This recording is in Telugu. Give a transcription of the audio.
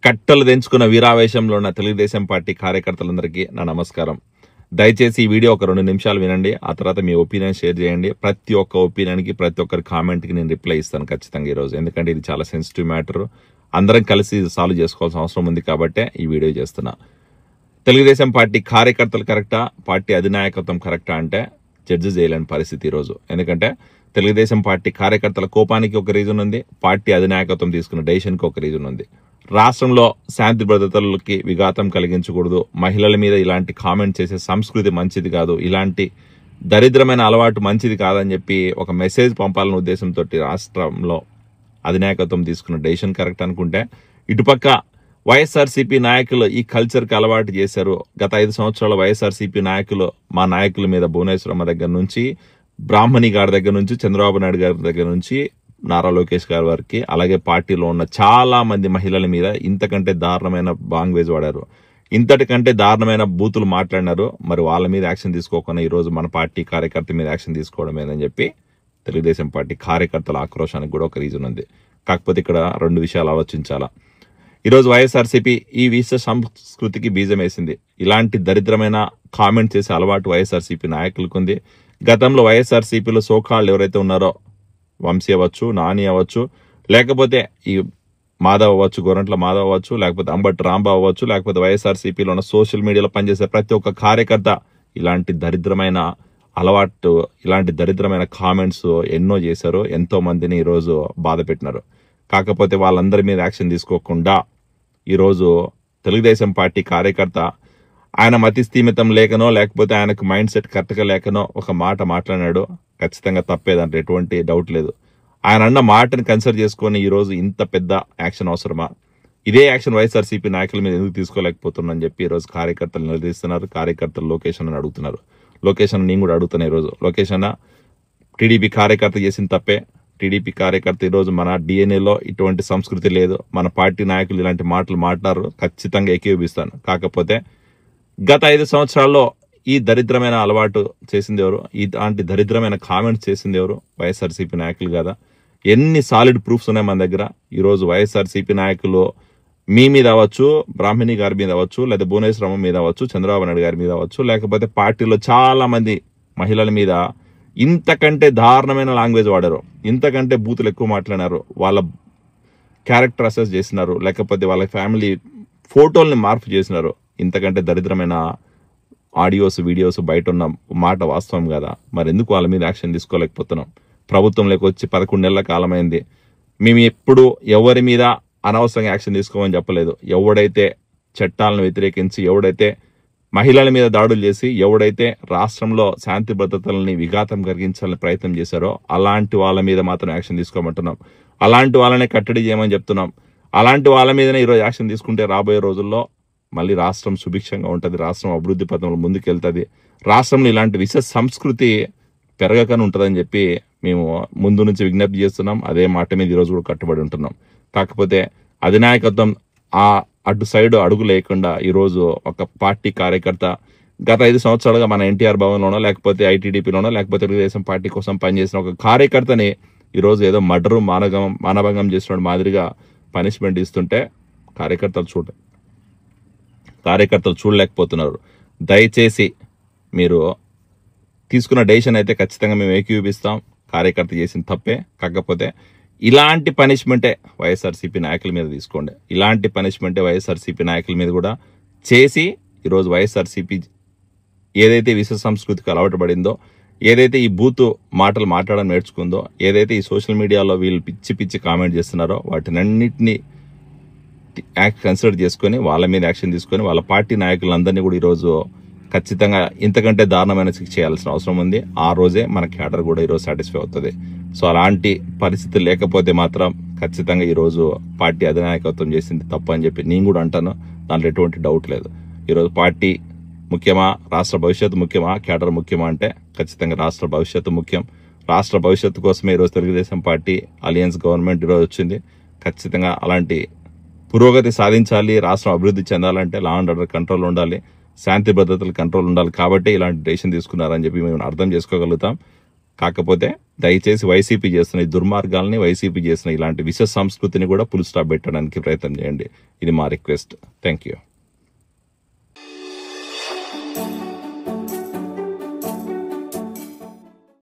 కట్టలు తెంచుకున్న వీరావేశంలో ఉన్న తెలుగుదేశం పార్టీ కార్యకర్తలందరికీ నా నమస్కారం. దయచేసి ఈ వీడియో ఒక 2 నిమిషాలు వినండి. ఆ తర్వాత మీ ఒపీనియన్ షేర్ చేయండి. ప్రతి ఒక్క ఒపీనియన్కి, ప్రతి ఒక్కరి కామెంట్కి నేను రిప్లై ఇస్తాను ఖచ్చితంగా ఈరోజు. ఎందుకంటే ఇది చాలా సెన్సిటివ్ మ్యాటర్. అందరం కలిసి సాల్వ్ చేసుకోవాల్సిన అవసరం ఉంది కాబట్టే ఈ వీడియో చేస్తున్నా. తెలుగుదేశం పార్టీ కార్యకర్తలు కరెక్టా, పార్టీ అధినాయకత్వం కరెక్టా అంటే జడ్జి చేయలేని పరిస్థితి ఈరోజు. ఎందుకంటే తెలుగుదేశం పార్టీ కార్యకర్తల కోపానికి ఒక రీజన్ ఉంది, పార్టీ అధినాయకత్వం తీసుకున్న డెసిషన్కి ఒక రీజన్ ఉంది. రాష్ట్రంలో శాంతి భద్రతలకి విఘాతం కలిగించకూడదు, మహిళల మీద ఇలాంటి కామెంట్ చేసే సంస్కృతి మంచిది కాదు, ఇలాంటి దరిద్రమైన అలవాటు మంచిది కాదని చెప్పి ఒక మెసేజ్ పంపాలనే ఉద్దేశంతో రాష్ట్రంలో అధినాయకత్వం తీసుకున్న డెసిషన్ కరెక్ట్ అనుకుంటే, ఇటుపక్క వైఎస్ఆర్సీపీ నాయకులు ఈ కల్చర్కి అలవాటు చేశారు. గత 5 సంవత్సరాల వైఎస్ఆర్సీపీ నాయకులు, మా నాయకుల మీద భువనేశ్వరమ్మ దగ్గర నుంచి, బ్రాహ్మణి గారి దగ్గర నుంచి, చంద్రబాబు నాయుడు గారి దగ్గర నుంచి, నారా లోకేష్ గారి వారికి, అలాగే పార్టీలో ఉన్న చాలా మంది మహిళల మీద ఇంతకంటే దారుణమైన లాంగ్వేజ్ వాడారు, ఇంతటికంటే దారుణమైన బూతులు మాట్లాడినారు. మరి వాళ్ళ మీద యాక్షన్ తీసుకోకుండా ఈరోజు మన పార్టీ కార్యకర్త మీద యాక్షన్ తీసుకోవడం ఏదని చెప్పి తెలుగుదేశం పార్టీ కార్యకర్తల ఆక్రోశానికి కూడా ఒక రీజన్ ఉంది. కాకపోతే ఇక్కడ 2 విషయాలు ఆలోచించాలా. ఈరోజు వైఎస్ఆర్సీపీ ఈ విష సంస్కృతికి బీజం వేసింది. ఇలాంటి దరిద్రమైన కామెంట్ చేసే అలవాటు వైఎస్ఆర్సీపీ నాయకులకు ఉంది. గతంలో వైఎస్ఆర్సీపీలో సోకాళ్ళు ఎవరైతే ఉన్నారో, వంశీ అవ్వచ్చు, నాని అవ్వచ్చు, లేకపోతే ఈ మాధవ్ అవ్వచ్చు, గోరంట్ల మాధవ్ అవ్వచ్చు, లేకపోతే అంబటి రాంబాబు అవ్వచ్చు, లేకపోతే వైఎస్ఆర్సీపీలో ఉన్న సోషల్ మీడియాలో పనిచేసే ప్రతి ఒక్క కార్యకర్త ఇలాంటి దరిద్రమైన అలవాటు, ఇలాంటి దరిద్రమైన కామెంట్స్ ఎన్నో చేశారు. ఎంతో మందిని ఈరోజు బాధ పెట్టినారు. కాకపోతే వాళ్ళందరి మీద యాక్షన్ తీసుకోకుండా ఈరోజు తెలుగుదేశం పార్టీ కార్యకర్త ఆయన మతి స్థీమితం లేకనో, లేకపోతే ఆయనకు మైండ్ సెట్ కరెక్ట్గా లేకనో ఒక మాట మాట్లాడినాడు. ఖచ్చితంగా తప్పేదంటే ఎటువంటి డౌట్ లేదు. ఆయన అన్న మాటని కన్సిడర్ చేసుకొని ఈరోజు ఇంత పెద్ద యాక్షన్ అవసరమా? ఇదే యాక్షన్ వైఎస్ఆర్సీపీ నాయకుల మీద ఎందుకు తీసుకోలేకపోతున్నారని చెప్పి ఈరోజు కార్యకర్తలు నిలదీస్తున్నారు. కార్యకర్తలు లోకేష్ అని అడుగుతున్నారు. లోకేష్ అని నేను కూడా అడుగుతున్నా ఈరోజు. లోకేష్ అన్న, టీడీపీ కార్యకర్త చేసిన తప్పే. టీడీపీ కార్యకర్త ఈరోజు మన డిఎన్ఏలో ఇటువంటి సంస్కృతి లేదు. మన పార్టీ నాయకులు ఇలాంటి మాటలు మాట్లాడారు, ఖచ్చితంగా ఏకీభవిస్తాను. కాకపోతే గత 5 సంవత్సరాల్లో ఈ దరిద్రమైన అలవాటు చేసింది ఎవరు? ఇలాంటి దరిద్రమైన కామెంట్స్ చేసింది ఎవరు? వైఎస్ఆర్సీపీ నాయకులు కదా. ఎన్ని సాలిడ్ ప్రూఫ్స్ ఉన్నాయి మన దగ్గర. ఈరోజు వైఎస్ఆర్సీపీ నాయకులు మీ మీద అవ్వచ్చు, బ్రాహ్మణి గారి మీద అవ్వచ్చు, లేదా భువనేశ్వరమ్మ మీద అవ్వచ్చు, చంద్రబాబు నాయుడు గారి మీద అవ్వచ్చు, లేకపోతే పార్టీలో చాలా మంది మహిళల మీద ఇంతకంటే దారుణమైన లాంగ్వేజ్ వాడారు, ఇంతకంటే బూతులు ఎక్కువ మాట్లాడినారు, వాళ్ళ క్యారెక్టర్ అసెస్ చేసినారు, లేకపోతే వాళ్ళ ఫ్యామిలీ ఫోటోల్ని మార్పు చేసినారు. ఇంతకంటే దరిద్రమైన ఆడియోస్, వీడియోస్ బయట ఉన్న మాట వాస్తవం కదా. మరి ఎందుకు వాళ్ళ మీద యాక్షన్ తీసుకోలేకపోతున్నాం? ప్రభుత్వంలోకి వచ్చి 11 నెలల కాలమైంది. మేము ఎప్పుడు ఎవరి మీద అనవసరంగా యాక్షన్ తీసుకోమని చెప్పలేదు. ఎవడైతే చట్టాలను వ్యతిరేకించి, ఎవడైతే మహిళల మీద దాడులు చేసి, ఎవడైతే రాష్ట్రంలో శాంతి భద్రతలని విఘాతం కలిగించాలని ప్రయత్నం చేశారో అలాంటి వాళ్ళ మీద మాత్రం యాక్షన్ తీసుకోమంటున్నాం. అలాంటి వాళ్ళనే కట్టడి చేయమని చెప్తున్నాం. అలాంటి వాళ్ళ మీదనే ఈరోజు యాక్షన్ తీసుకుంటే రాబోయే రోజుల్లో మళ్ళీ రాష్ట్రం సుభిక్షంగా ఉంటుంది, రాష్ట్రం అభివృద్ధి పథంలో ముందుకెళ్తుంది, రాష్ట్రంలో ఇలాంటి విష సంస్కృతి పెరగకనే ఉంటుందని చెప్పి మేము ముందు నుంచి విజ్ఞప్తి చేస్తున్నాం. అదే మాట మీద ఈరోజు కూడా కట్టుబడి ఉంటున్నాం. కాకపోతే అధినాయకత్వం అటు సైడ్ అడుగు లేకుండా ఈరోజు ఒక పార్టీ కార్యకర్త గత 5 సంవత్సరాలుగా మన ఎన్టీఆర్ భవన్లోనో, లేకపోతే ఐటీడీపీలోనో, లేకపోతే తెలుగుదేశం పార్టీ కోసం పనిచేసిన ఒక కార్యకర్తని ఈరోజు ఏదో మర్డరు, మానభంగం చేసిన మాదిరిగా పనిష్మెంట్ ఇస్తుంటే కార్యకర్తలు చూడలేకపోతున్నారు. దయచేసి మీరు తీసుకున్న డెసిషన్ అయితే ఖచ్చితంగా మేము ఏకీభవిస్తాం. కార్యకర్త చేసిన తప్పే. కాకపోతే ఇలాంటి పనిష్మెంటే వైఎస్ఆర్సీపీ నాయకుల మీద తీసుకోండి. ఇలాంటి పనిష్మెంటే వైఎస్ఆర్సీపీ నాయకుల మీద కూడా చేసి ఈరోజు వైఎస్ఆర్సీపీ ఏదైతే విష సంస్కృతికి అలవాటు పడిందో, ఏదైతే ఈ బూతు మాటలు మాట్లాడడం నేర్చుకుందో, ఏదైతే ఈ సోషల్ మీడియాలో వీళ్ళు పిచ్చి కామెంట్ చేస్తున్నారో వాటినన్నింటినీ కన్సిడర్ చేసుకొని వాళ్ళ మీద యాక్షన్ తీసుకొని వాళ్ళ పార్టీ నాయకులందరినీ కూడా ఈరోజు ఖచ్చితంగా ఇంతకంటే దారుణమైన శిక్ష చేయాల్సిన అవసరం ఉంది. ఆ రోజే మన క్యాడర్ కూడా ఈరోజు సాటిస్ఫై అవుతుంది. సో అలాంటి పరిస్థితి లేకపోతే మాత్రం ఖచ్చితంగా ఈరోజు పార్టీ అధినాయకత్వం చేసింది తప్పు అని చెప్పి నేను కూడా అంటాను. దాంట్లో ఎటువంటి డౌట్ లేదు. ఈరోజు పార్టీ ముఖ్యమా, రాష్ట్ర భవిష్యత్తు ముఖ్యమా, క్యాడర్ ముఖ్యమా అంటే ఖచ్చితంగా రాష్ట్ర భవిష్యత్తు ముఖ్యం. రాష్ట్ర భవిష్యత్తు కోసమే ఈరోజు తెలుగుదేశం పార్టీ అలయన్స్ గవర్నమెంట్ ఈరోజు వచ్చింది. ఖచ్చితంగా అలాంటి పురోగతి సాధించాలి, రాష్ట్రం అభివృద్ధి చెందాలంటే లా అండ్ ఆర్డర్ కంట్రోల్ ఉండాలి, శాంతి భద్రతలు కంట్రోల్ ఉండాలి. కాబట్టి ఇలాంటి డెసిషన్ తీసుకున్నారని చెప్పి మేము అర్థం చేసుకోగలుగుతాం. కాకపోతే దయచేసి వైసీపీ చేస్తున్న ఈ దుర్మార్గాల్ని, వైసీపీ చేస్తున్న ఇలాంటి విష సంస్కృతిని కూడా ఫుల్ స్టాప్ పెట్టడానికి ప్రయత్నం చేయండి. ఇది మా రిక్వెస్ట్. Thank you.